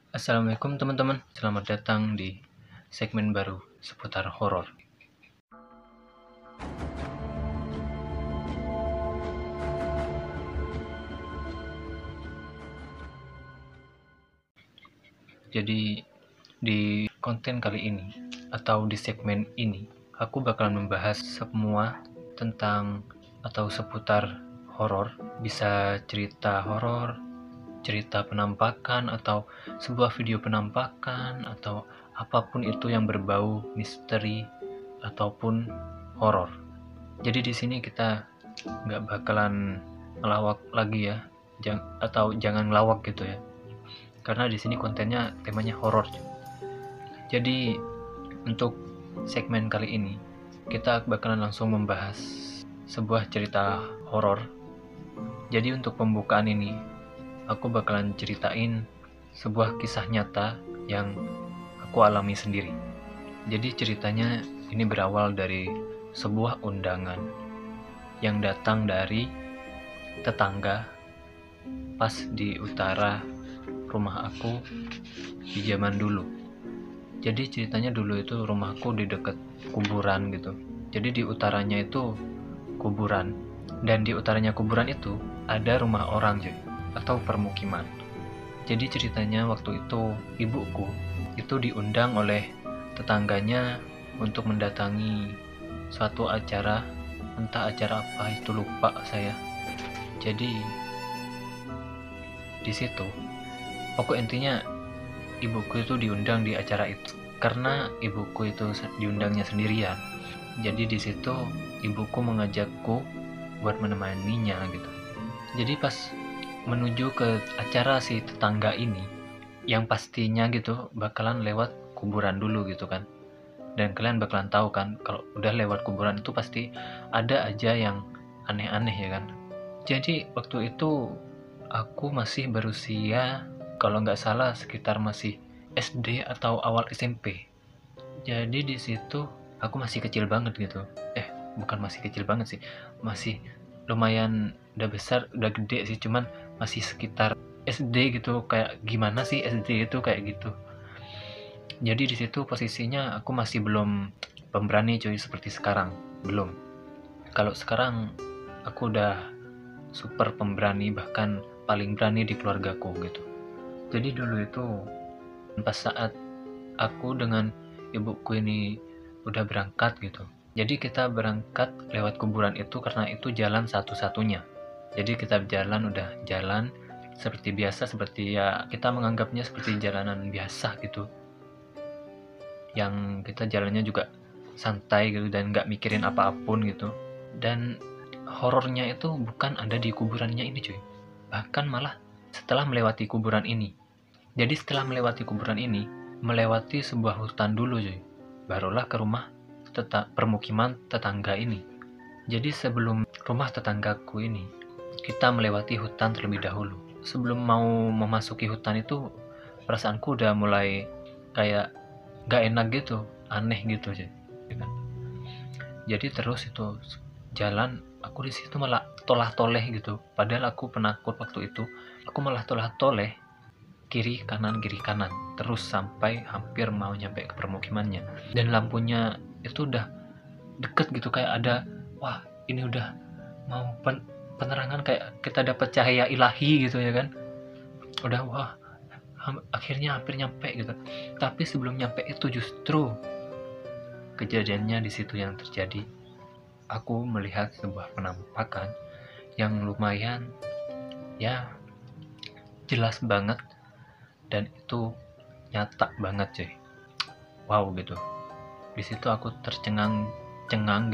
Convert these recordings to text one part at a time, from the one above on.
Assalamualaikum teman-teman, selamat datang di segmen baru seputar horor. Jadi di konten kali ini atau di segmen ini, aku bakalan membahas semua tentang atau seputar horor, bisa cerita horor, cerita penampakan atau sebuah video penampakan atau apapun itu yang berbau misteri ataupun horor. Jadi di sini kita nggak bakalan ngelawak lagi ya, atau jangan ngelawak gitu ya, karena di sini kontennya temanya horor. Jadi untuk segmen kali ini kita bakalan langsung membahas sebuah cerita horor. Jadi untuk pembukaan ini aku bakalan ceritain sebuah kisah nyata yang aku alami sendiri. Jadi ceritanya ini berawal dari sebuah undangan yang datang dari tetangga pas di utara rumah aku di zaman dulu. Jadi ceritanya dulu itu rumahku di dekat kuburan gitu. Jadi di utaranya itu kuburan, dan di utaranya kuburan itu ada rumah orang atau permukiman. Jadi ceritanya waktu itu ibuku itu diundang oleh tetangganya untuk mendatangi suatu acara, entah acara apa itu lupa saya. Jadi di situ pokok intinya ibuku itu diundang di acara itu. Karena ibuku itu diundangnya sendirian, jadi di situ ibuku mengajakku buat menemaninya gitu. Jadi pas menuju ke acara si tetangga ini, yang pastinya gitu bakalan lewat kuburan dulu gitu kan. Dan kalian bakalan tahu kan kalau udah lewat kuburan itu pasti ada aja yang aneh-aneh ya kan. Jadi waktu itu aku masih berusia, kalau nggak salah sekitar masih SD atau awal SMP. Jadi di situ aku masih kecil banget gitu. Bukan masih kecil banget sih, masih lumayan udah besar, udah gede sih, cuman masih sekitar SD gitu. Kayak gimana sih SD itu kayak gitu. Jadi di situ posisinya aku masih belum pemberani cuy seperti sekarang, belum. Kalau sekarang aku udah super pemberani, bahkan paling berani di keluargaku gitu. Jadi dulu itu pas saat aku dengan ibuku ini udah berangkat gitu. Jadi kita berangkat lewat kuburan itu karena itu jalan satu-satunya. Jadi kita udah jalan seperti biasa, seperti ya kita menganggapnya seperti jalanan biasa gitu. Yang kita jalannya juga santai gitu dan nggak mikirin apapun gitu. Dan horornya itu bukan ada di kuburannya ini cuy. Bahkan malah setelah melewati kuburan ini. Jadi setelah melewati kuburan ini, melewati sebuah hutan dulu cuy. Barulah ke rumah permukiman tetangga ini. Jadi sebelum rumah tetanggaku ini, kita melewati hutan terlebih dahulu. Sebelum mau memasuki hutan itu, perasaanku udah mulai kayak gak enak gitu, aneh gitu cuy. Jadi terus itu jalan, aku di situ malah tolah-toleh gitu. Padahal aku penakut waktu itu. Aku malah tolah-toleh kiri kanan terus sampai hampir mau nyampe ke permukimannya. Dan lampunya itu udah deket gitu, kayak ada, wah ini udah mau penerangan, kayak kita dapat cahaya ilahi gitu ya kan. Udah wah, akhirnya hampir nyampe gitu. Tapi sebelum nyampe itu justru kejadiannya di situ yang terjadi. Aku melihat sebuah penampakan yang lumayan ya jelas banget, dan itu nyata banget cuy. Wow gitu. Di situ aku tercengang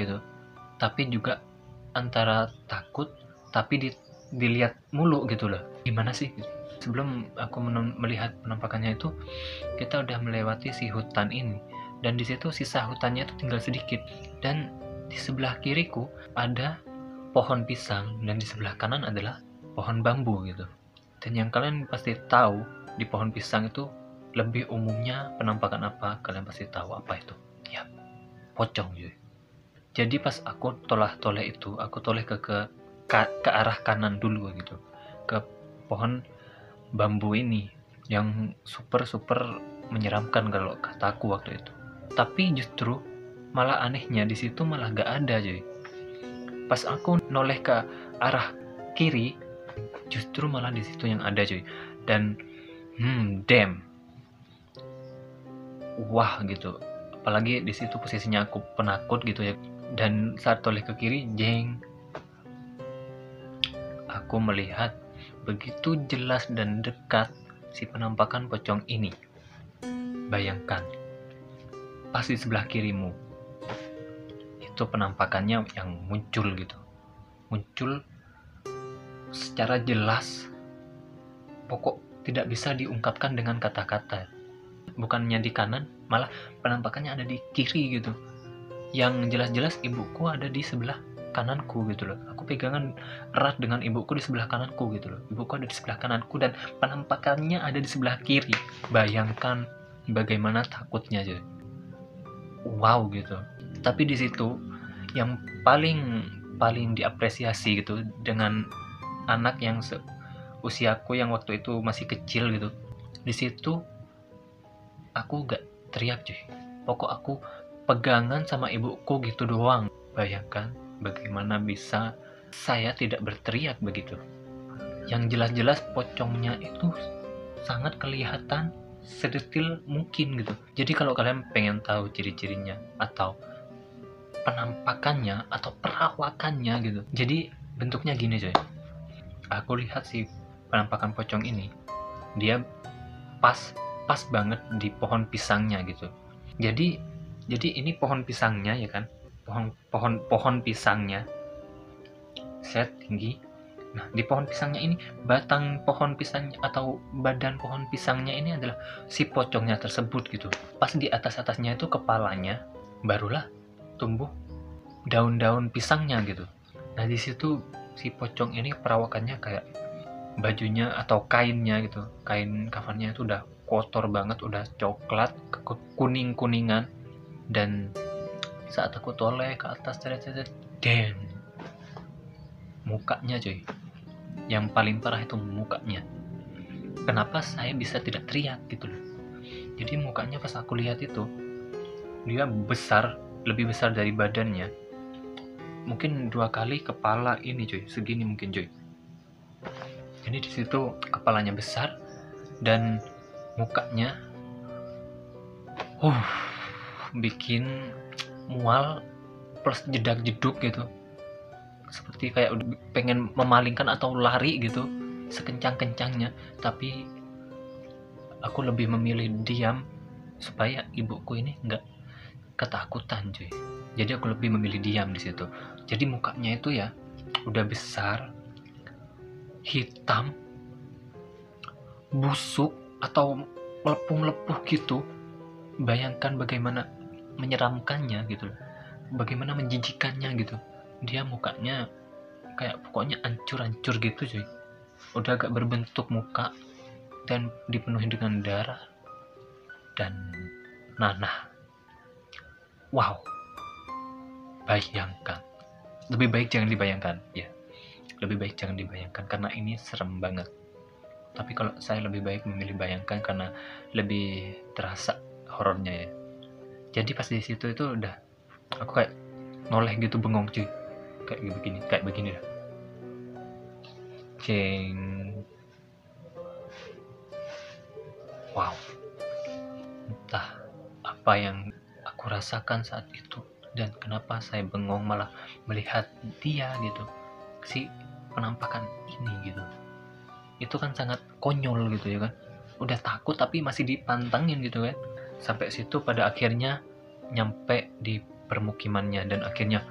gitu. Tapi juga antara takut tapi dilihat mulu gitu loh. Gimana sih? Sebelum aku melihat penampakannya itu, kita udah melewati si hutan ini, dan di situ sisa hutannya itu tinggal sedikit. Dan di sebelah kiriku ada pohon pisang, dan di sebelah kanan adalah pohon bambu gitu. Dan yang kalian pasti tahu, di pohon pisang itu lebih umumnya penampakan apa? Kalian pasti tahu apa itu? Ya, pocong cuy. Jadi pas aku toleh itu, aku toleh ke arah kanan dulu gitu, ke pohon bambu ini. yang super menyeramkan kalau kataku waktu itu. Tapi justru malah anehnya di situ malah gak ada cuy. Pas aku noleh ke arah kiri, justru malah di situ yang ada cuy. Dan damn, wah gitu. Apalagi di situ posisinya aku penakut gitu ya. Dan saat toleh ke kiri, jeng, aku melihat begitu jelas dan dekat si penampakan pocong ini. Bayangkan, pas di sebelah kirimu, itu penampakannya yang muncul gitu. Muncul secara jelas, pokok tidak bisa diungkapkan dengan kata-kata. Bukannya di kanan, malah penampakannya ada di kiri gitu. Yang jelas-jelas ibuku ada di sebelah kananku gitu loh. Aku pegangan erat dengan ibuku di sebelah kananku gitu loh. Ibuku ada di sebelah kananku dan penampakannya ada di sebelah kiri. Bayangkan bagaimana takutnya aja. Wow gitu. Tapi di situ yang paling diapresiasi gitu dengan anak yang usiaku yang waktu itu masih kecil gitu. Di situ aku gak teriak cuy. Pokok aku pegangan sama ibuku gitu doang. Bayangkan bagaimana bisa saya tidak berteriak begitu. Yang jelas-jelas pocongnya itu sangat kelihatan sedetil mungkin gitu. Jadi kalau kalian pengen tahu ciri-cirinya atau penampakannya atau perawakannya gitu. Jadi bentuknya gini coy. Aku lihat si penampakan pocong ini, dia pas banget di pohon pisangnya gitu. Jadi ini pohon pisangnya ya kan, pohon pisangnya set tinggi. Nah di pohon pisangnya ini, batang pohon pisangnya atau badan pohon pisangnya ini adalah si pocongnya tersebut gitu. Pas di atasnya itu kepalanya, barulah tumbuh daun-daun pisangnya gitu. Nah di situ si pocong ini perawakannya kayak bajunya atau kainnya gitu, kain kafannya itu udah kotor banget, udah coklat kuning-kuningan. Dan saat aku toleh ke atas, damn, mukanya coy, yang paling parah itu mukanya. Kenapa saya bisa tidak teriak gitu loh. Jadi mukanya pas aku lihat itu, dia besar, lebih besar dari badannya, mungkin 2 kali kepala ini coy, segini mungkin coy. Jadi di situ kepalanya besar dan mukanya bikin mual plus jedak-jeduk gitu, seperti kayak udah pengen memalingkan atau lari gitu sekencang-kencangnya. Tapi aku lebih memilih diam supaya ibuku ini nggak ketakutan cuy. Jadi aku lebih memilih diam di situ. Jadi mukanya itu ya udah besar, hitam, busuk atau melepuh-lepuh gitu. Bayangkan bagaimana menyeramkannya gitu, bagaimana menjijikannya gitu. Dia mukanya kayak pokoknya hancur-hancur gitu cuy. Udah gak berbentuk muka dan dipenuhi dengan darah dan nanah. Wow, bayangkan. Lebih baik jangan dibayangkan ya. Lebih baik jangan dibayangkan karena ini serem banget. Tapi kalau saya lebih baik memilih bayangkan karena lebih terasa horornya ya. Jadi pas di situ itu udah aku kayak noleh gitu, bengong cuy, kayak begini dah, ceng. Wow, entah apa yang aku rasakan saat itu dan kenapa saya bengong malah melihat dia gitu, si penampakan ini gitu. Itu kan sangat konyol gitu ya kan, udah takut tapi masih dipantangin gitu kan. Sampai situ pada akhirnya nyampe di permukimannya dan akhirnya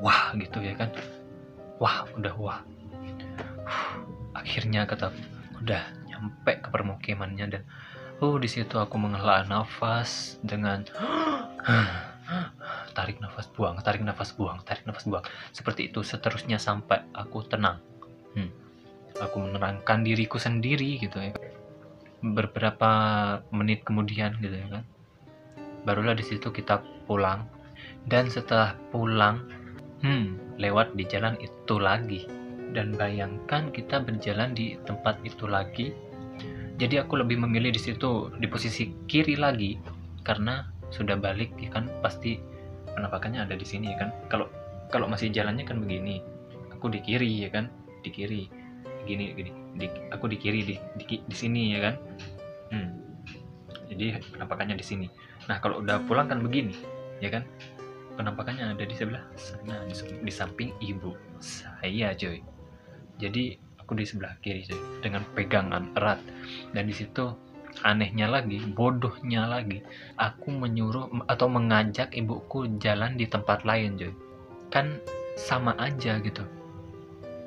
wah gitu ya kan, wah akhirnya kata udah nyampe ke permukimannya. Dan di situ aku menghela nafas dengan tarik nafas buang, seperti itu seterusnya sampai aku tenang. Aku menerangkan diriku sendiri gitu ya. Beberapa menit kemudian gitu ya kan, barulah di situ kita pulang. Dan setelah pulang, lewat di jalan itu lagi Dan bayangkan kita berjalan di tempat itu lagi. Jadi aku lebih memilih di situ di posisi kiri lagi, karena sudah balik ya kan, pasti penampakannya ada di sini ya kan. Kalau masih jalannya kan begini, aku di kiri ya kan, di kiri gini aku di kiri di sini ya kan. Jadi penampakannya di sini. Nah kalau udah pulang kan begini ya kan, penampakannya ada di sebelah sana, di samping ibu saya coy. Jadi aku di sebelah kiri coy, dengan pegangan erat. Dan di situ anehnya lagi, bodohnya lagi, aku menyuruh atau mengajak ibuku jalan di tempat lain coy. Kan sama aja gitu,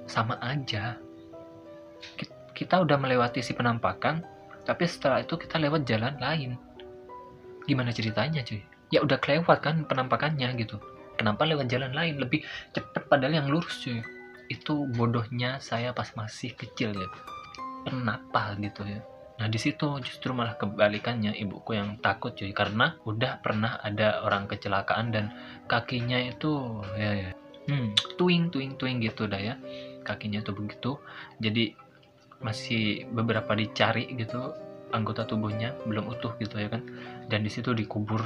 sama aja. Kita udah melewati si penampakan, tapi setelah itu kita lewat jalan lain. Gimana ceritanya cuy? Ya udah kelewat kan penampakannya gitu, kenapa lewat jalan lain lebih cepet padahal yang lurus cuy. Itu bodohnya saya pas masih kecil ya. Kenapa gitu ya? Nah di situ justru malah kebalikannya, ibuku yang takut cuy, karena udah pernah ada orang kecelakaan dan kakinya itu ya tuing gitu dah ya, kakinya tuh begitu. Jadi masih beberapa dicari gitu anggota tubuhnya, belum utuh gitu ya kan. Dan di situ dikubur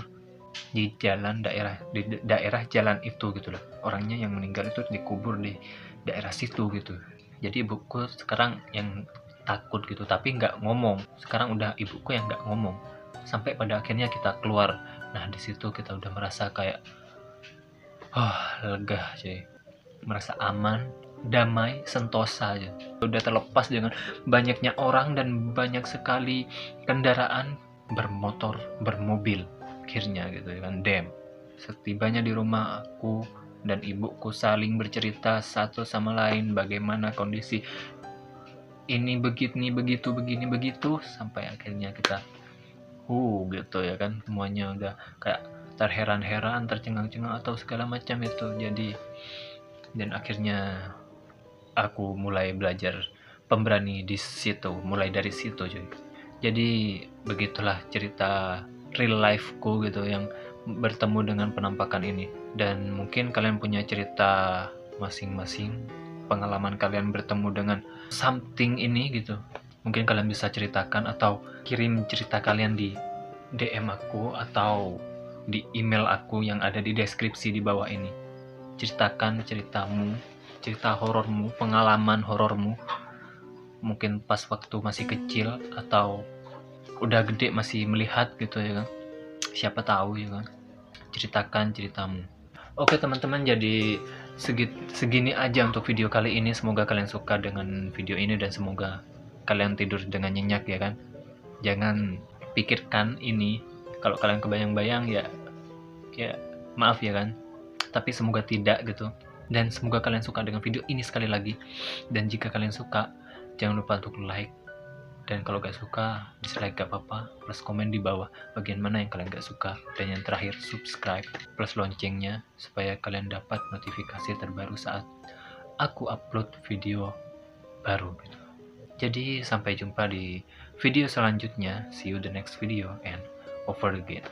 di daerah jalan itu gitu loh. Orangnya yang meninggal itu dikubur di daerah situ gitu. Jadi ibuku sekarang yang takut gitu, tapi nggak ngomong. Sekarang udah ibuku yang nggak ngomong, sampai pada akhirnya kita keluar. Nah di situ kita udah merasa kayak lega cuy, merasa aman, damai, sentosa aja. Udah terlepas dengan banyaknya orang dan banyak sekali kendaraan bermotor, bermobil akhirnya gitu ya kan. Setibanya di rumah, aku dan ibuku saling bercerita satu sama lain bagaimana kondisi ini begitu begini begitu, sampai akhirnya kita gitu ya kan, semuanya udah kayak terheran-heran, tercengang-cengang atau segala macam itu. Jadi dan akhirnya aku mulai belajar pemberani di situ, mulai dari situ cuy. Jadi begitulah cerita real lifeku gitu yang bertemu dengan penampakan ini. Dan mungkin kalian punya cerita masing-masing, pengalaman kalian bertemu dengan something ini gitu. Mungkin kalian bisa ceritakan atau kirim cerita kalian di DM aku atau di email aku yang ada di deskripsi di bawah ini. Ceritakan ceritamu, cerita horormu, pengalaman horormu, mungkin pas waktu masih kecil atau udah gede masih melihat gitu ya kan, siapa tahu ya kan. Ceritakan ceritamu. Oke teman-teman, jadi segini aja untuk video kali ini. Semoga kalian suka dengan video ini dan semoga kalian tidur dengan nyenyak ya kan. Jangan pikirkan ini, kalau kalian kebayang-bayang ya maaf ya kan, tapi semoga tidak gitu. Dan semoga kalian suka dengan video ini sekali lagi. Dan jika kalian suka, jangan lupa untuk like. Dan kalau gak suka, dislike gak apa-apa. Plus komen di bawah bagian mana yang kalian gak suka. Dan yang terakhir, subscribe plus loncengnya supaya kalian dapat notifikasi terbaru saat aku upload video baru gitu. Jadi sampai jumpa di video selanjutnya. See you the next video and over again.